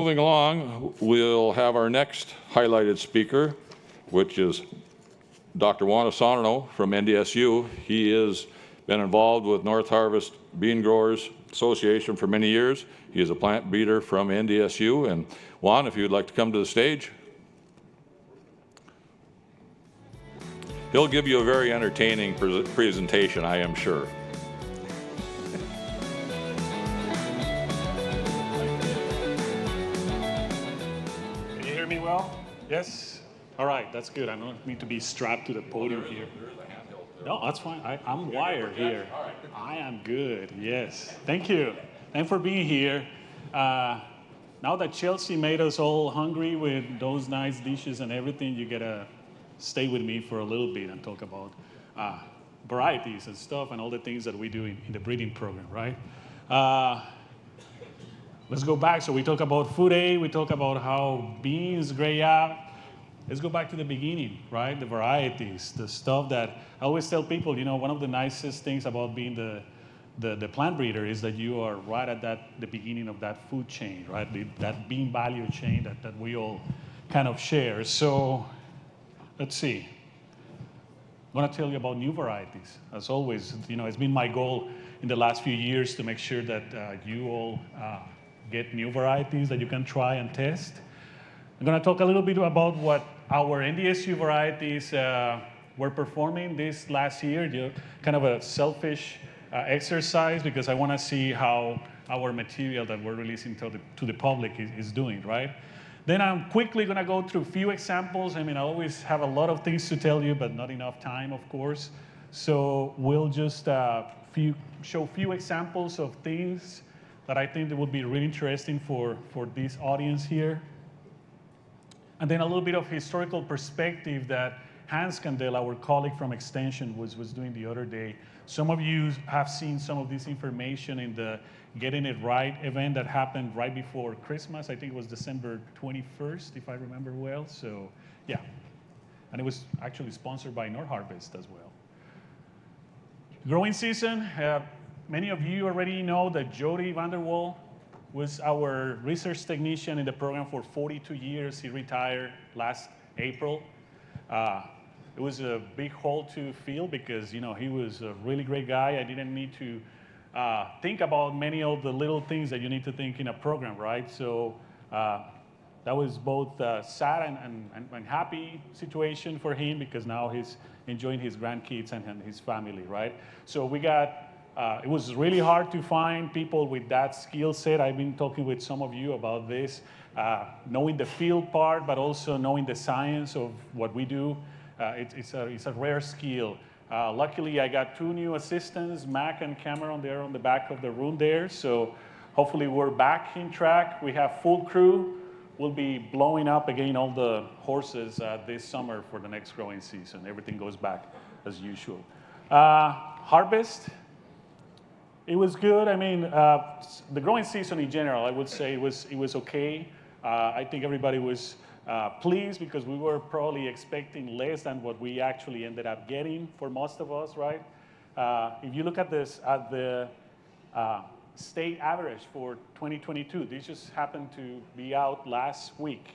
Moving along, we'll have our next highlighted speaker, which is Dr. Juan Osorno from NDSU. He has been involved with Northarvest Bean Growers Association for many years. He is a plant breeder from NDSU. And Juan, if you'd like to come to the stage. He'll give you a very entertaining presentation, I am sure. Can you hear me well? Yes? All right, that's good. I don't need to be strapped to the podium here. No, that's fine. I'm wired here. I am good, yes. Thank you. Thanks for being here. Now that Chelsea made us all hungry with those nice dishes and everything, you gotta stay with me for a little bit and talk about varieties and stuff and all the things that we do in the breeding program, right? Let's go back. So we talk about food aid, we talk about how beans gray out. Let's go back to the beginning, right? The varieties, the stuff that I always tell people, you know, one of the nicest things about being the plant breeder is that you are right at the beginning of that food chain, right? That bean value chain that we all kind of share. So let's see. I'm going to tell you about new varieties. As always, you know, it's been my goal in the last few years to make sure that you all get new varieties that you can try and test. I'm going to talk a little bit about what our NDSU varieties were performing this last year, kind of a selfish exercise, because I want to see how our material that we're releasing to the public is doing, right? Then I'm quickly going to go through a few examples. I mean, I always have a lot of things to tell you, but not enough time, of course. So we'll just show a few examples of things that I think that would be really interesting for this audience here. And then a little bit of historical perspective that Hans Candel, our colleague from Extension, was doing the other day. Some of you have seen some of this information in the Getting It Right event that happened right before Christmas. I think it was December 21st, if I remember well. So, yeah. And it was actually sponsored by Northarvest as well. Growing season, many of you already know that Jody Vanderwall was our research technician in the program for 42 years. He retired last April. It was a big hole to fill because, you know, he was a really great guy. I didn't need to think about many of the little things that you need to think in a program, right? So that was both sad and happy situation for him because now he's enjoying his grandkids and his family, right? So we got, it was really hard to find people with that skill set. I've been talking with some of you about this, knowing the field part, but also knowing the science of what we do. It's a rare skill. Luckily, I got two new assistants, Mac and Cameron, there on the back of the room there. So hopefully we're back in track. We have full crew. We'll be blowing up again all the horses this summer for the next growing season. Everything goes back as usual. Harvest, it was good. I mean, the growing season in general, I would say it was okay. I think everybody was pleased because we were probably expecting less than what we actually ended up getting for most of us, right? If you look at this, at the state average for 2022, this just happened to be out last week,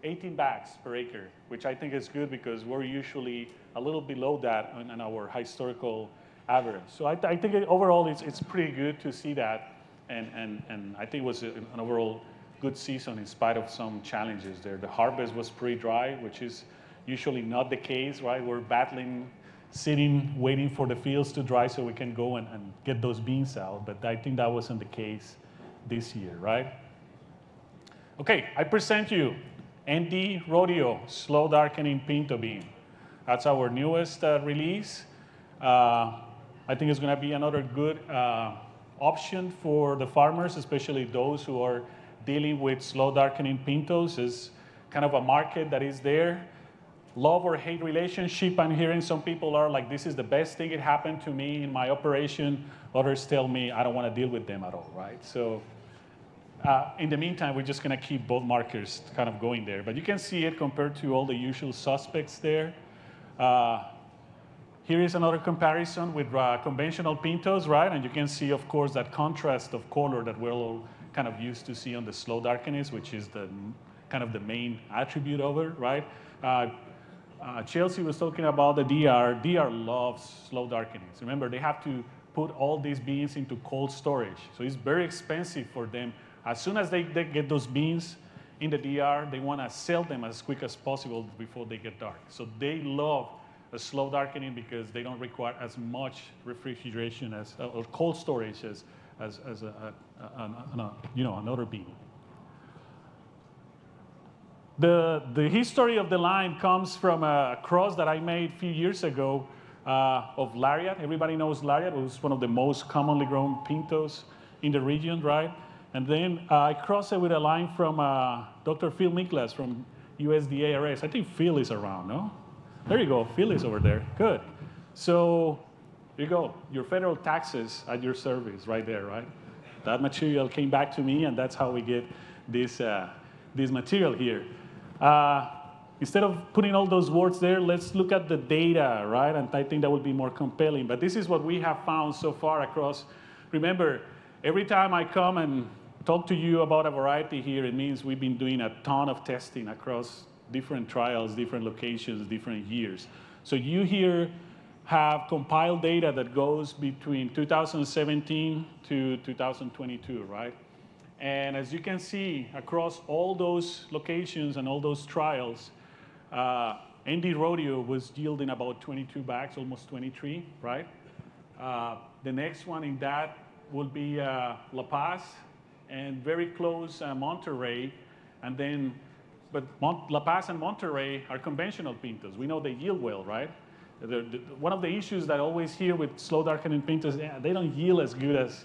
18 bags per acre, which I think is good because we're usually a little below that on our historical average. So I think overall it's pretty good to see that, and I think it was an overall good season in spite of some challenges there. The harvest was pretty dry, which is usually not the case, right? We're battling, sitting, waiting for the fields to dry so we can go and get those beans out, but I think that wasn't the case this year, right? Okay, I present you ND Rodeo Slow Darkening Pinto Bean. That's our newest release. I think it's gonna be another good option for the farmers, especially those who are dealing with slow darkening pintos. Is kind of a market that is there. Love or hate relationship. I'm hearing some people are like, this is the best thing that happened to me in my operation. Others tell me I don't want to deal with them at all, right? So in the meantime, we're just going to keep both markers kind of going there. But you can see it compared to all the usual suspects there. Here is another comparison with conventional pintos, right? And you can see, of course, that contrast of color that we're all kind of used to see on the slow darkenings, which is the kind of the main attribute of it, right? Chelsea was talking about the DR. DR loves slow darkenings. Remember, they have to put all these beans into cold storage. So it's very expensive for them. As soon as they get those beans in the DR, they want to sell them as quick as possible before they get dark. So they love a slow darkening because they don't require as much refrigeration as, or cold storage as another bean. The history of the line comes from a cross that I made a few years ago of Lariat. Everybody knows Lariat. It was one of the most commonly grown pintos in the region, right? And then I crossed it with a line from Dr. Phil Miklas from USDA-ARS. I think Phil is around, no? There you go. Phil is over there. Good. So here you go. Your federal taxes at your service right there, right? That material came back to me, and that's how we get this material here. Instead of putting all those words there, let's look at the data, right? And I think that would be more compelling. But this is what we have found so far across. Remember, every time I come and talk to you about a variety here, it means we've been doing a ton of testing across different trials, different locations, different years. So you here have compiled data that goes between 2017 to 2022, right? And as you can see, across all those locations and all those trials, ND Rodeo was yielding about 22 bags, almost 23, right? The next one in that will be La Paz, and very close Monterey, and then, but La Paz and Monterey are conventional pintos. We know they yield well, right? One of the issues that I always hear with slow darkening pintos, they don't yield as good as,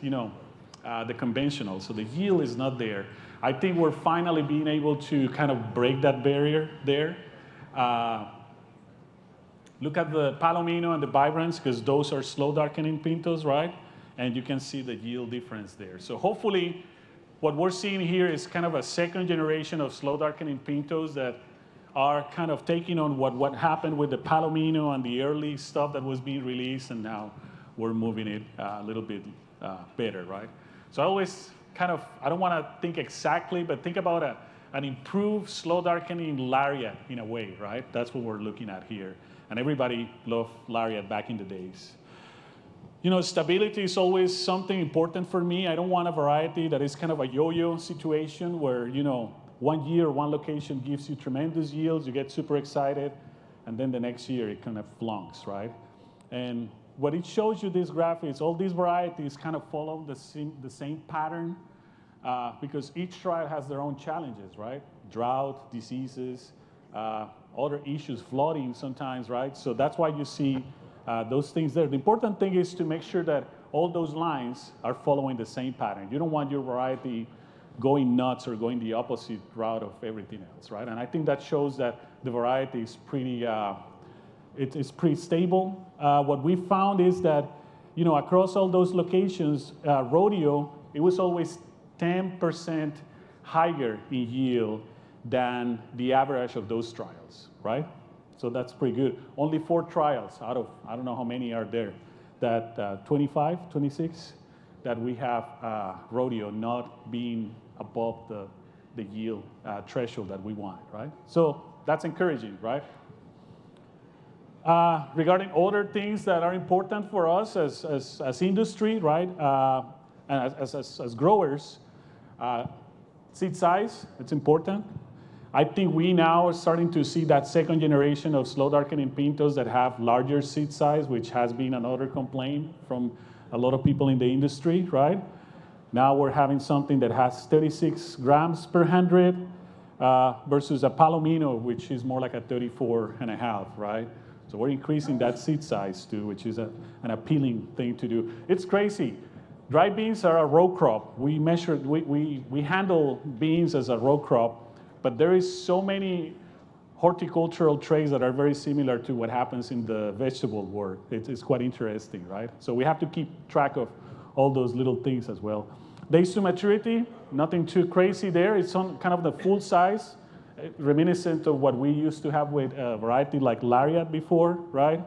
the conventional, so the yield is not there. I think we're finally being able to kind of break that barrier there. Look at the Palomino and the Vibrance, because those are slow darkening pintos, right? And you can see the yield difference there. So hopefully, what we're seeing here is kind of a second generation of slow darkening pintos that are kind of taking on what happened with the Palomino and the early stuff that was being released, and now we're moving it a little bit better, right? So I always kind of, I don't want to think exactly, but think about an improved slow darkening Lariat in a way, right? That's what we're looking at here. And everybody loved Lariat back in the days. Stability is always something important for me. I don't want a variety that is kind of a yo-yo situation where, 1 year, one location gives you tremendous yields, you get super excited, and then the next year it kind of flunks, right? And what it shows you, this graph, is all these varieties kind of follow the same pattern because each trial has their own challenges, right? Drought, diseases, other issues, flooding sometimes, right? So that's why you see those things there. The important thing is to make sure that all those lines are following the same pattern. You don't want your variety going nuts or going the opposite route of everything else, right? And I think that shows that the variety is pretty, it's pretty stable. What we found is that, across all those locations, Rodeo, it was always 10% higher in yield than the average of those trials, right? So that's pretty good. Only 4 trials out of, I don't know how many are there, that 25, 26, that we have Rodeo not being above the yield threshold that we want, right? So that's encouraging, right? Regarding other things that are important for us as industry, right? And as growers, seed size, it's important. I think we now are starting to see that second generation of slow darkening pintos that have larger seed size, which has been another complaint from a lot of people in the industry, right? Now we're having something that has 36 grams per 100 versus a Palomino, which is more like a 34.5, right? So we're increasing that seed size too, which is an appealing thing to do. It's crazy. Dry beans are a row crop. We handle beans as a row crop, but there is so many horticultural traits that are very similar to what happens in the vegetable world. It's quite interesting, right? So we have to keep track of all those little things as well. Days to maturity, nothing too crazy there. It's on kind of the full size, reminiscent of what we used to have with a variety like Lariat before, right?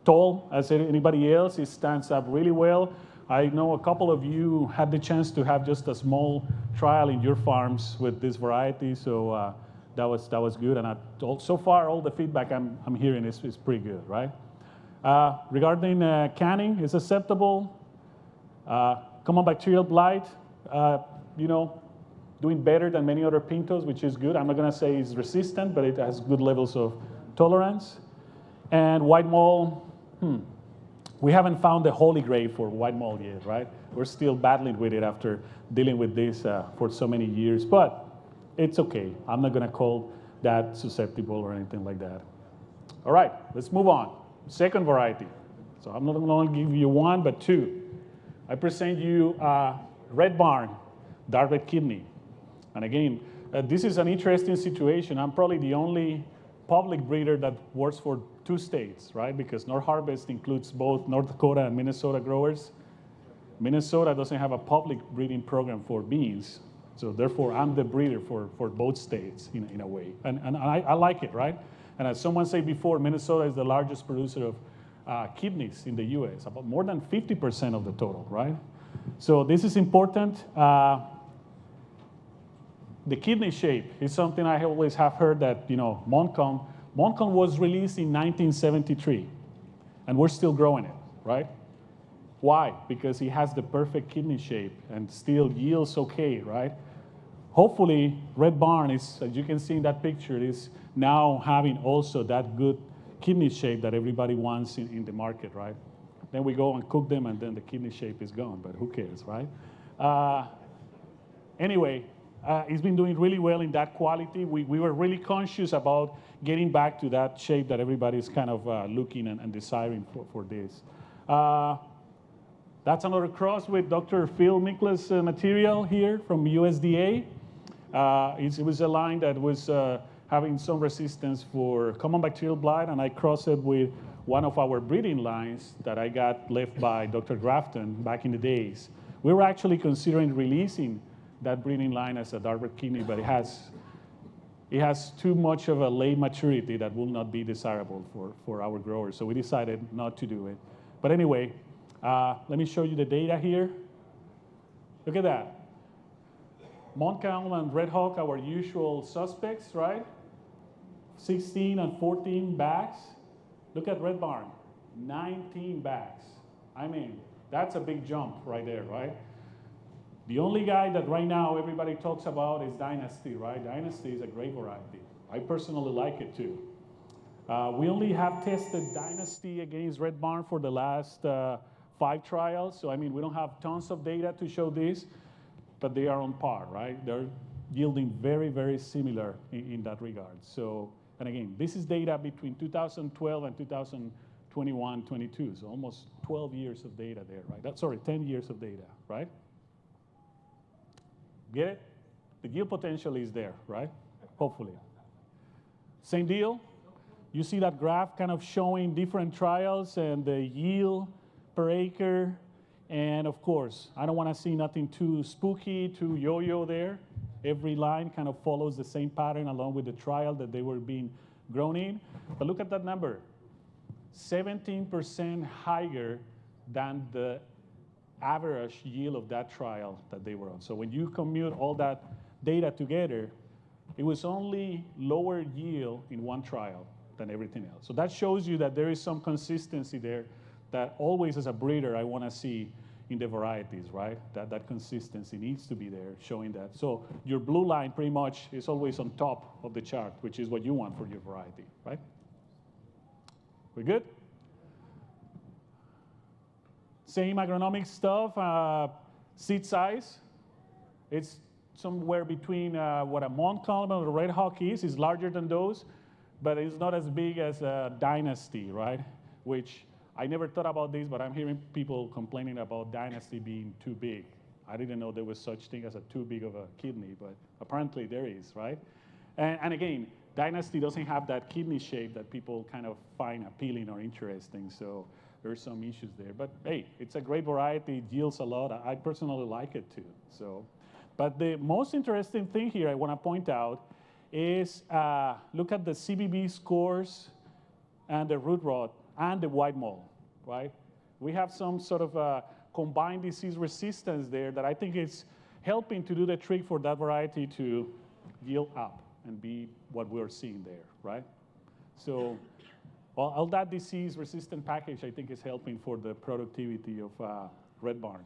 Tall as anybody else, it stands up really well. I know a couple of you had the chance to have just a small trial in your farms with this variety, so that was good. And so far, all the feedback I'm hearing is pretty good, right? Regarding canning, it's acceptable. Common bacterial blight, doing better than many other pintos, which is good. I'm not going to say it's resistant, but it has good levels of tolerance. And white mold, we haven't found the holy grail for white mold yet, right? We're still battling with it after dealing with this for so many years, but it's okay. I'm not going to call that susceptible or anything like that. All right, let's move on. Second variety. So I'm not going to only give you one, but two. I present you Red Barn, dark red kidney. And again, this is an interesting situation. I'm probably the only public breeder that works for 2 states, right? Because Northarvest includes both North Dakota and Minnesota growers. Minnesota doesn't have a public breeding program for beans, so therefore I'm the breeder for both states in a way. And I like it, right? And as someone said before, Minnesota is the largest producer of kidneys in the US, about more than 50% of the total, right? So this is important. The kidney shape is something I always have heard that, Montcalm was released in 1973, and we're still growing it, right? Why? Because he has the perfect kidney shape and still yields okay, right? Hopefully, Red Barn is, as you can see in that picture, is now having also that good kidney shape that everybody wants in the market, right? Then we go and cook them, and then the kidney shape is gone, but who cares, right? Anyway, it's been doing really well in that quality. We were really conscious about getting back to that shape that everybody's kind of looking and desiring for this. That's another cross with Dr. Phil Mikla's material here from USDA. It was a line that was having some resistance for common bacterial blight, and I crossed it with one of our breeding lines that I got left by Dr. Grafton back in the days. We were actually considering releasing that breeding line as a dark red kidney, but it has too much of a late maturity that will not be desirable for our growers. So we decided not to do it. But anyway, let me show you the data here. Look at that. Montcalm and Red Hawk, our usual suspects, right? 16 and 14 bags. Look at Red Barn, 19 bags. I mean, that's a big jump right there, right? The only guy that right now everybody talks about is Dynasty, right? Dynasty is a great variety. I personally like it too. We only have tested Dynasty against Red Barn for the last 5 trials. So, I mean, we don't have tons of data to show this, but they are on par, right? They're yielding very, very similar in that regard. So, and again, this is data between 2012 and 2021, 22. So almost 12 years of data there, right? Sorry, 10 years of data, right? Get it? The yield potential is there, right? Hopefully. Same deal. You see that graph kind of showing different trials and the yield per acre. And of course, I don't want to see nothing too spooky, too yo-yo there. Every line kind of follows the same pattern along with the trial that they were being grown in. But look at that number. 17% higher than the average yield of that trial that they were on. So when you commute all that data together, it was only lower yield in one trial than everything else. So that shows you that there is some consistency there that always as a breeder I want to see in the varieties, right? That consistency needs to be there, showing that. So your blue line pretty much is always on top of the chart, which is what you want for your variety, right? We good? Same agronomic stuff, seed size. It's somewhere between what a Montcalm and a Red Hawk is. It's larger than those, but it's not as big as a Dynasty, right? Which I never thought about this, but I'm hearing people complaining about Dynasty being too big. I didn't know there was such thing as a too big of a kidney, but apparently there is, right? And again, Dynasty doesn't have that kidney shape that people kind of find appealing or interesting, so there's some issues there. But hey, it's a great variety, it yields a lot. I personally like it too. So, but the most interesting thing here I want to point out is look at the CBB scores and the root rot and the white mold, right? We have some sort of combined disease resistance there that I think is helping to do the trick for that variety to yield up and be what we're seeing there, right? So all that disease-resistant package, I think, is helping for the productivity of Red Barn.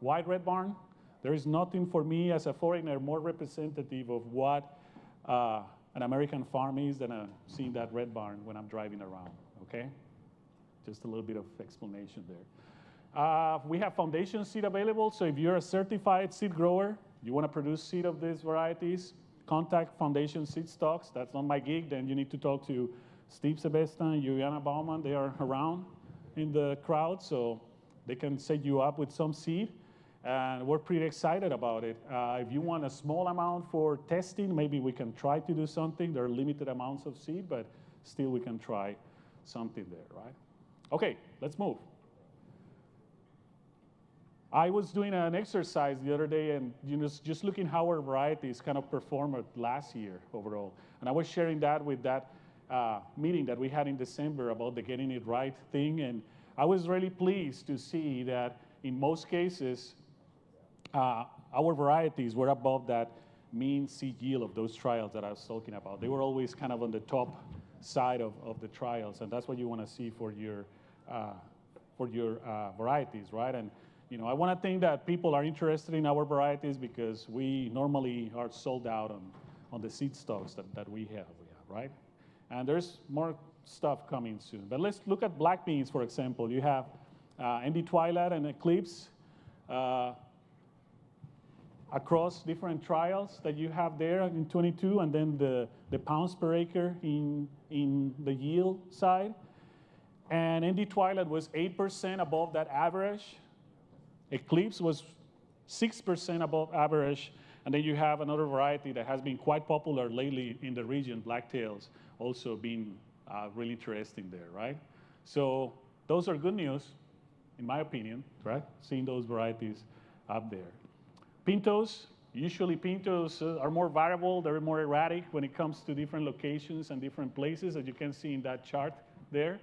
Why Red Barn? There is nothing for me as a foreigner more representative of what an American farm is than seeing that Red Barn when I'm driving around, okay? Just a little bit of explanation there. We have foundation seed available, so if you're a certified seed grower, you want to produce seed of these varieties, contact Foundation Seed Stocks. That's not my gig. Then you need to talk to Steve Sebesta and Juliana Baumann. They are around in the crowd, so they can set you up with some seed. And we're pretty excited about it. If you want a small amount for testing, maybe we can try to do something. There are limited amounts of seed, but still we can try something there, right? Okay, let's move. I was doing an exercise the other day and just looking how our varieties kind of performed last year overall. And I was sharing that with that meeting that we had in December about the getting it right thing. And I was really pleased to see that in most cases, our varieties were above that mean seed yield of those trials that I was talking about. They were always kind of on the top side of the trials, and that's what you want to see for your varieties, right? And I want to think that people are interested in our varieties because we normally are sold out on the seed stocks that we have, right? And there's more stuff coming soon. But let's look at black beans, for example. You have ND Twilight and Eclipse across different trials that you have there in 22, and then the pounds per acre in the yield side. And ND Twilight was 8% above that average. Eclipse was 6% above average. And then you have another variety that has been quite popular lately in the region, Blacktails, also being really interesting there, right? So those are good news, in my opinion, right? Seeing those varieties up there. Pintos, usually pintos are more variable. They're more erratic when it comes to different locations and different places, as you can see in that chart there.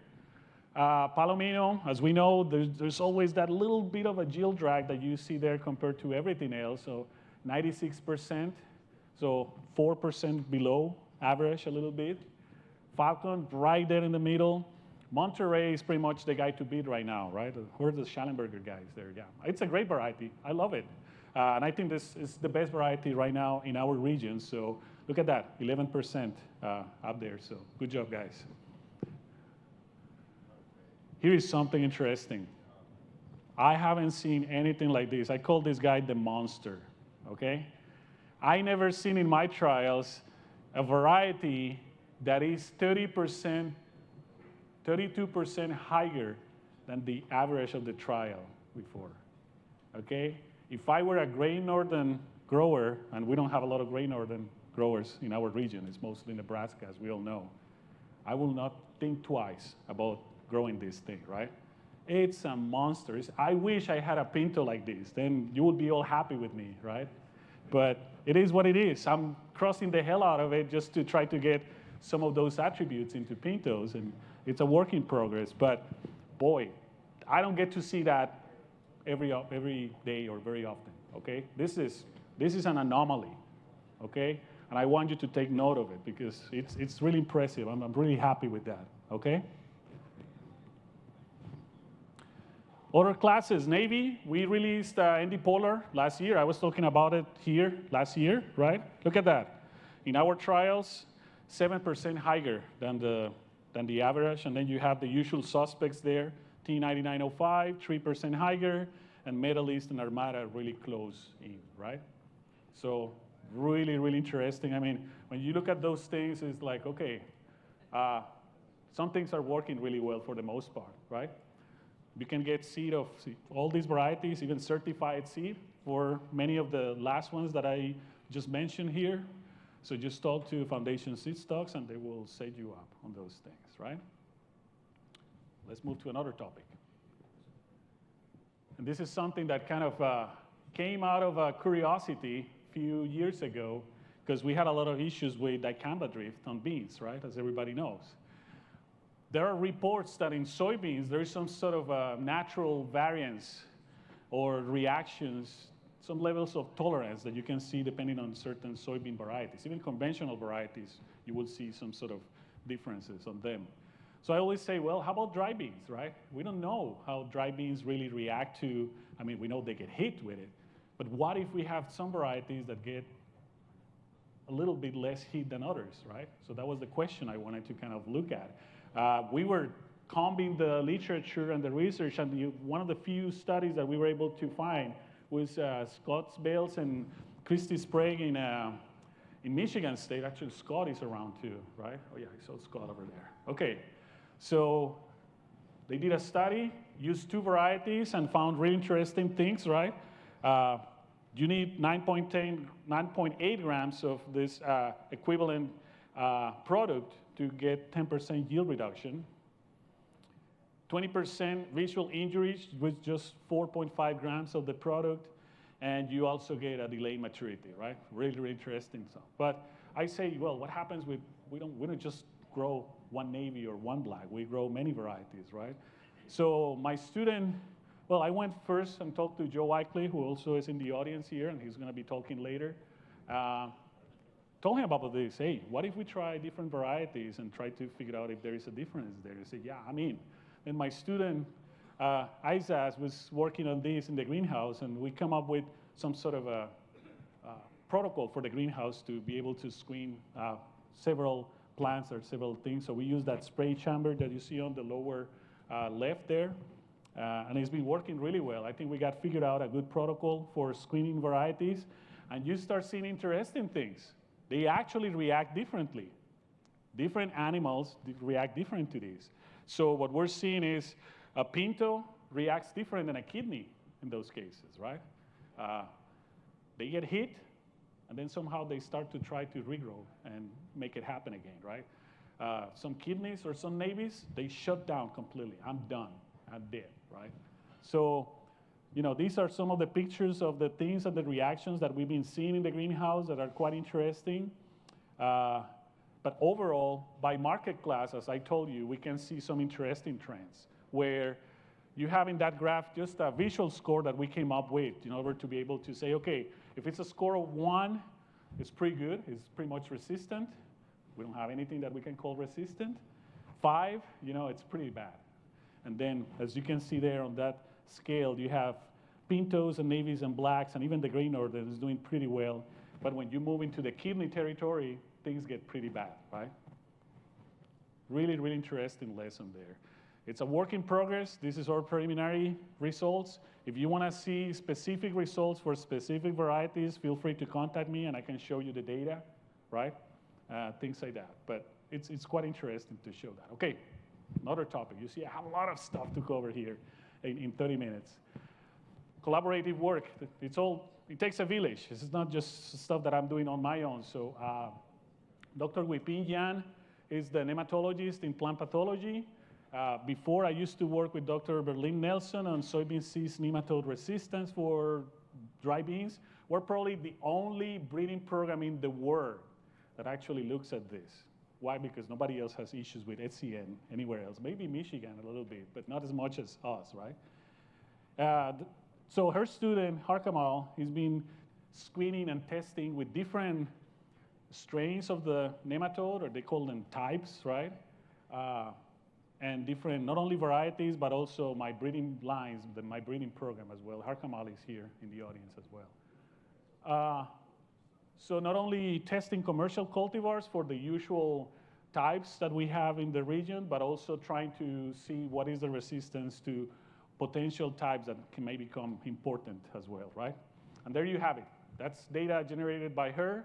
Palomino, as we know, there's always that little bit of a yield drag that you see there compared to everything else. So 96%, so 4% below average a little bit. Falcon, right there in the middle. Monterey is pretty much the guy to beat right now, right? Who are the Schallenberger guys there? Yeah, it's a great variety. I love it. And I think this is the best variety right now in our region. So look at that, 11% up there. So good job, guys. Here is something interesting. I haven't seen anything like this. I call this guy the monster, okay? I never seen in my trials a variety that is 30%, 32% higher than the average of the trial before, okay? If I were a Great Northern grower, and we don't have a lot of Great Northern growers in our region, it's mostly Nebraska, as we all know, I will not think twice about growing this thing, right? It's a monster. I wish I had a Pinto like this. Then you would be all happy with me, right? But it is what it is. I'm crossing the hell out of it just to try to get some of those attributes into Pintos, and it's a work in progress. But boy, I don't get to see that every day or very often, okay? This is an anomaly, okay? And I want you to take note of it because it's really impressive. I'm really happy with that, okay? Other classes, Navy, we released ND Polar last year. I was talking about it here last year, right? Look at that. In our trials, 7% higher than the average, and then you have the usual suspects there, T9905, 3% higher, and Medalist and Armada really close in, right? So really, really interesting. I mean, when you look at those things, it's like, okay, some things are working really well for the most part, right? You can get seed of all these varieties, even certified seed for many of the last ones that I just mentioned here. So just talk to Foundation Seed Stocks and they will set you up on those things, right? Let's move to another topic. And this is something that kind of came out of curiosity a few years ago because we had a lot of issues with dicamba drift on beans, right, as everybody knows. There are reports that in soybeans, there is some sort of natural variance or reactions, some levels of tolerance that you can see depending on certain soybean varieties. Even conventional varieties, you will see some sort of differences on them. So I always say, well, how about dry beans, right? We don't know how dry beans really react to, I mean, we know they get hit with it, but what if we have some varieties that get a little bit less heat than others, right? So that was the question I wanted to kind of look at. We were combing the literature and the research, and one of the few studies that we were able to find was Scott Bales and Christy Sprague in Michigan State. Actually, Scott is around too, right? Oh yeah, I saw Scott over there. Okay, so they did a study, used 2 varieties, and found really interesting things, right? You need 9.8 grams of this equivalent product to get 10% yield reduction. 20% visual injuries with just 4.5 grams of the product, and you also get a delayed maturity, right? Really, really interesting stuff. But I say, well, what happens with, we don't just grow one navy or one black, we grow many varieties, right? So my student, well, I went first and talked to Joe Wickley, who also is in the audience here, and he's gonna be talking later. Told him about this, hey, what if we try different varieties and try to figure out if there is a difference there? He said, yeah, I'm in. And my student, Isaac, was working on this in the greenhouse, and we come up with some sort of a protocol for the greenhouse to be able to screen several plants or several things. So we use that spray chamber that you see on the lower left there, and it's been working really well. I think we got figured out a good protocol for screening varieties, and you start seeing interesting things. They actually react differently. Different animals react different to these. So what we're seeing is a pinto reacts different than a kidney in those cases, right? They get hit, and then somehow they start to try to regrow and make it happen again, right? Some kidneys or some navies, they shut down completely. I'm done, I'm dead, right? So, you know, these are some of the pictures of the things and the reactions that we've been seeing in the greenhouse that are quite interesting. But overall, by market class, as I told you, we can see some interesting trends where you have in that graph just a visual score that we came up with in order to be able to say, okay, if it's a score of 1, it's pretty good, it's pretty much resistant. We don't have anything that we can call resistant. 5, you know, it's pretty bad. And then, as you can see there on that scale, you have pintos and navies and blacks, and even the Green Northern is doing pretty well. But when you move into the kidney territory, things get pretty bad, right? Really, really interesting lesson there. It's a work in progress. This is our preliminary results. If you want to see specific results for specific varieties, feel free to contact me and I can show you the data, right? Things like that. But it's quite interesting to show that. Okay, another topic. You see, I have a lot of stuff to cover here in 30 minutes. Collaborative work, it takes a village. This is not just stuff that I'm doing on my own. So Dr. Wiping Yan is the nematologist in plant pathology. Before, I used to work with Dr. Berlin Nelson on soybean cyst nematode resistance for dry beans. We're probably the only breeding program in the world that actually looks at this. Why? Because nobody else has issues with SCN anywhere else. Maybe Michigan a little bit, but not as much as us, right? So her student, Harkamal, he's been screening and testing with different strains of the nematode, or they call them types, right? And different, not only varieties, but also my breeding lines, my breeding program as well. Harkamal is here in the audience as well. So not only testing commercial cultivars for the usual types that we have in the region, but also trying to see what is the resistance to potential types that may become important as well, right? And there you have it. That's data generated by her,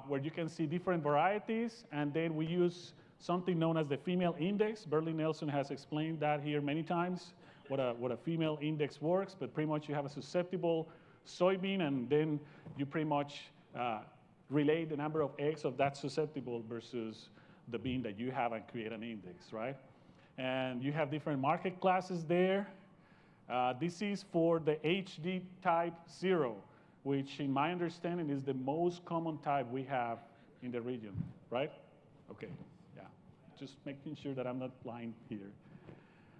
where you can see different varieties, and then we use something known as the female index. Berlin Nelson has explained that here many times, what a female index works, but pretty much you have a susceptible soybean, and then you pretty much relate the number of eggs of that susceptible versus the bean that you have and create an index, right? And you have different market classes there. This is for the HD type 0, which in my understanding is the most common type we have in the region, right? Okay, yeah, just making sure that I'm not lying here.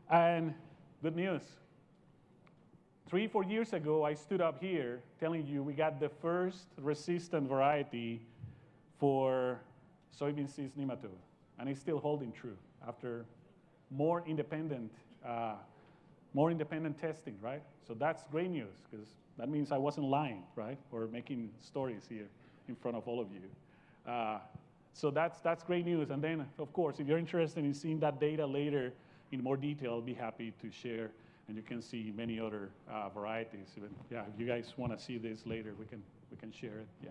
And good news, 4 years ago, I stood up here telling you we got the first resistant variety for soybean cyst nematode, and it's still holding true after more independent testing, right? So that's great news, because that means I wasn't lying, right? Or making stories here in front of all of you. So that's great news. And then, of course, if you're interested in seeing that data later in more detail, I'll be happy to share. And you can see many other varieties. Yeah, if you guys want to see this later, we can share it. Yeah.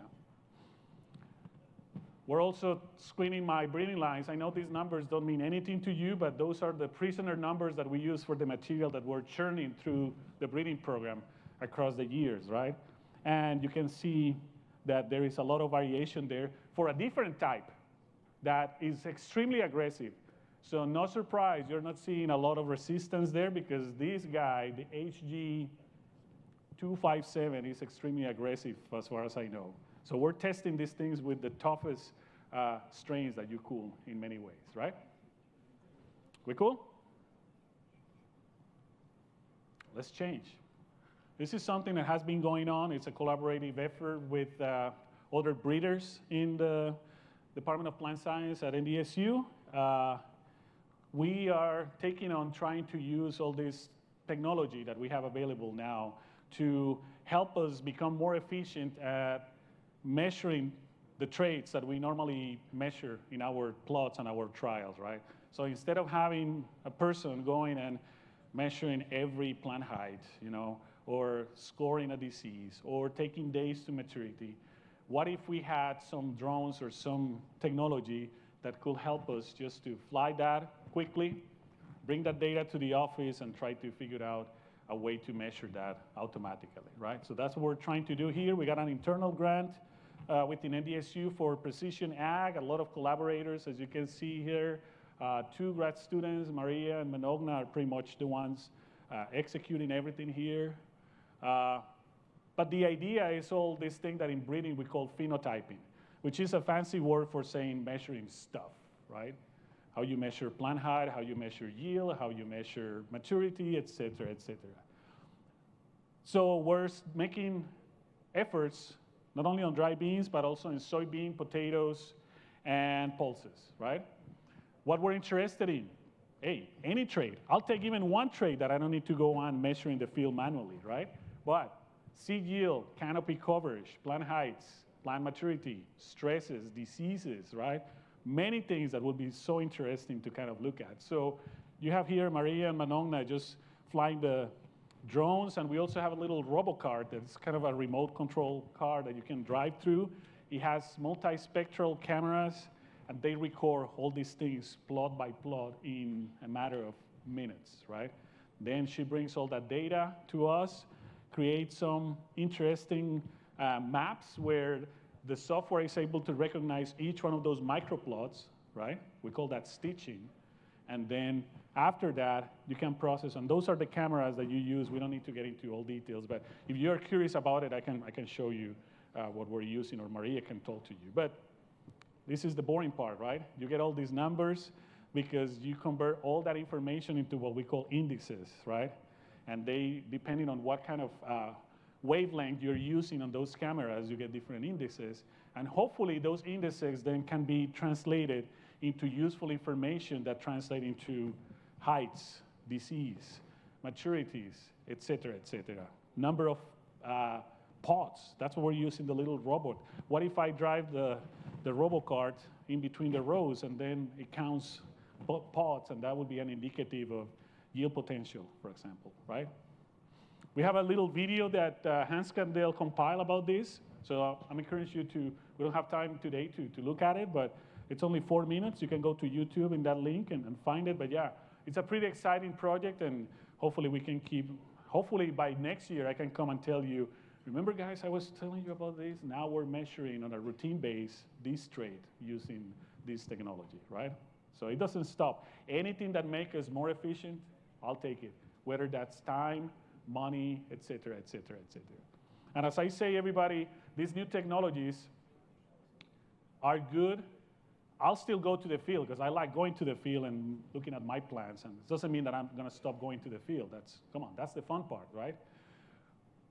We're also screening my breeding lines. I know these numbers don't mean anything to you, but those are the prisoner numbers that we use for the material that we're churning through the breeding program across the years, right? And you can see that there is a lot of variation there for a different type that is extremely aggressive. So no surprise, you're not seeing a lot of resistance there, because this guy, the HG257, is extremely aggressive as far as I know. So we're testing these things with the toughest strains that you cool in many ways, right? We cool? Let's change. This is something that has been going on. It's a collaborative effort with other breeders in the Department of Plant Science at NDSU. We are taking on trying to use all this technology that we have available now to help us become more efficient at measuring the traits that we normally measure in our plots and our trials, right? So instead of having a person going and measuring every plant height, or scoring a disease, or taking days to maturity, what if we had some drones or some technology that could help us just to fly that quickly, bring that data to the office, and try to figure out a way to measure that automatically, right? So that's what we're trying to do here. We got an internal grant within NDSU for precision ag, a lot of collaborators, as you can see here. 2 grad students, Maria and Manogna, are pretty much the ones executing everything here. But the idea is all this thing that in breeding we call phenotyping, which is a fancy word for saying measuring stuff, right? How you measure plant height, how you measure yield, how you measure maturity, et cetera, et cetera. So we're making efforts not only on dry beans, but also in soybean, potatoes, and pulses, right? What we're interested in, hey, any trait. I'll take even one trait that I don't need to go on measuring the field manually, right? But seed yield, canopy coverage, plant heights, plant maturity, stresses, diseases, right? Many things that would be so interesting to kind of look at. So you have here Maria and Manogna just flying the drones, and we also have a little robo-car that's kind of a remote control car that you can drive through. It has multi-spectral cameras, and they record all these things plot by plot in a matter of minutes, right? Then she brings all that data to us, creates some interesting maps where the software is able to recognize each one of those microplots, right? We call that stitching. And then after that, you can process, and those are the cameras that you use. We don't need to get into all details, but if you're curious about it, I can show you what we're using, or Maria can talk to you. But this is the boring part, right? You get all these numbers because you convert all that information into what we call indices, right? And they, depending on what kind of wavelength you're using on those cameras, you get different indices. And hopefully those indices then can be translated into useful information that translate into heights, disease, maturities, et cetera, number of pods. That's what we're using the little robot. What if I drive the robocart in between the rows, and then it counts pods, and that would be an indicative of yield potential, for example, right? We have a little video that Hans Kandel compiled about this. So I'm encouraging you to, we don't have time today to look at it, but it's only 4 minutes. You can go to YouTube in that link and find it. But yeah, it's a pretty exciting project, and hopefully we can keep, hopefully by next year I can come and tell you, remember guys, I was telling you about this? Now we're measuring on a routine base this trait using this technology, right? So it doesn't stop. Anything that makes us more efficient, I'll take it, whether that's time, money, et cetera, et cetera, et cetera. And as I say, everybody, these new technologies are good. I'll still go to the field because I like going to the field and looking at my plants. And it doesn't mean that I'm going to stop going to the field. Come on, that's the fun part, right?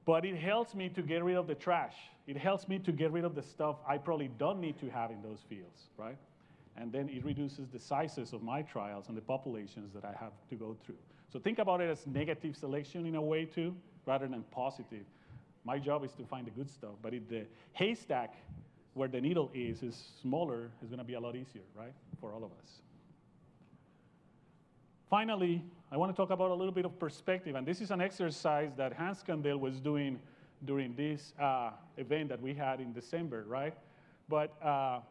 But it helps me to get rid of the trash. It helps me to get rid of the stuff I probably don't need to have in those fields, right? And then it reduces the sizes of my trials and the populations that I have to go through. So think about it as negative selection in a way too, rather than positive. My job is to find the good stuff, but if the haystack where the needle is smaller, it's gonna be a lot easier, right, for all of us. Finally, I want to talk about a little bit of perspective, and this is an exercise that Hans Kandel was doing during this event that we had in December, right? But I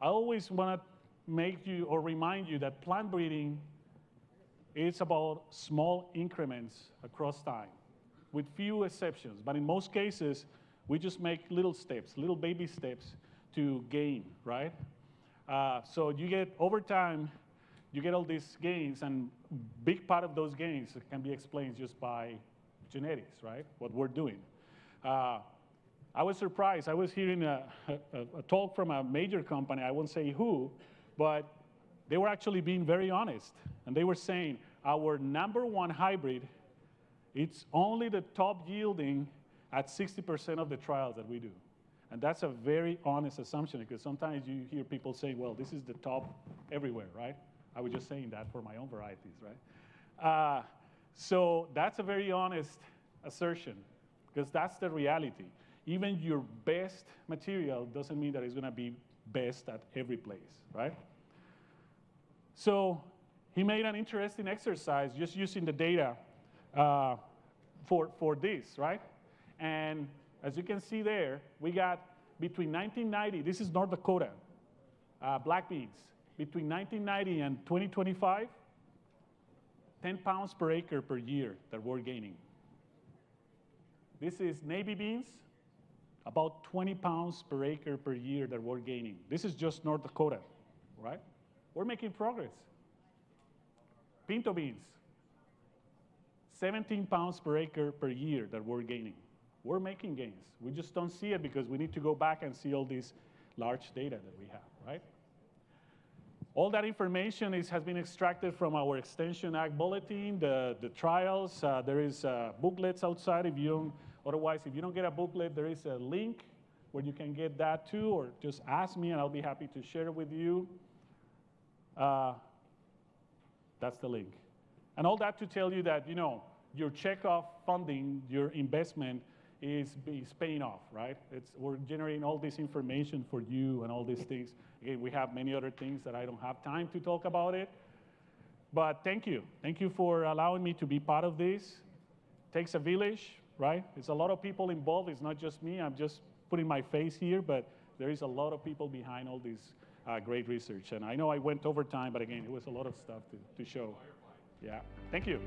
always want to make you or remind you that plant breeding is about small increments across time, with few exceptions. But in most cases, we just make little steps, little baby steps to gain, right? So you get, over time, you get all these gains, and big part of those gains can be explained just by genetics, right? What we're doing. I was surprised. I was hearing a talk from a major company, I won't say who, but they were actually being very honest. And they were saying, our #1 hybrid, it's only the top yielding at 60% of the trials that we do. And that's a very honest assumption, because sometimes you hear people say, well, this is the top everywhere, right? I was just saying that for my own varieties, right? So that's a very honest assertion, because that's the reality. Even your best material doesn't mean that it's gonna be best at every place, right? So he made an interesting exercise just using the data for this, right? And as you can see there, we got between 1990, this is North Dakota, black beans. Between 1990 and 2025, 10 pounds per acre per year that we're gaining. This is navy beans, about 20 pounds per acre per year that we're gaining. This is just North Dakota, right? We're making progress. Pinto beans, 17 pounds per acre per year that we're gaining. We're making gains. We just don't see it because we need to go back and see all these large data that we have, right? All that information has been extracted from our Extension Ag Bulletin, the trials. There is booklets outside. Otherwise, if you don't get a booklet, there is a link where you can get that too, or just ask me and I'll be happy to share it with you. That's the link. And all that to tell you that, your checkoff funding, your investment is paying off, right? We're generating all this information for you and all these things. Again, we have many other things that I don't have time to talk about it. But thank you. Thank you for allowing me to be part of this. It takes a village, right? It's a lot of people involved. It's not just me. I'm just putting my face here, but there is a lot of people behind all this great research. And I know I went over time, but again, it was a lot of stuff to show. Yeah, thank you.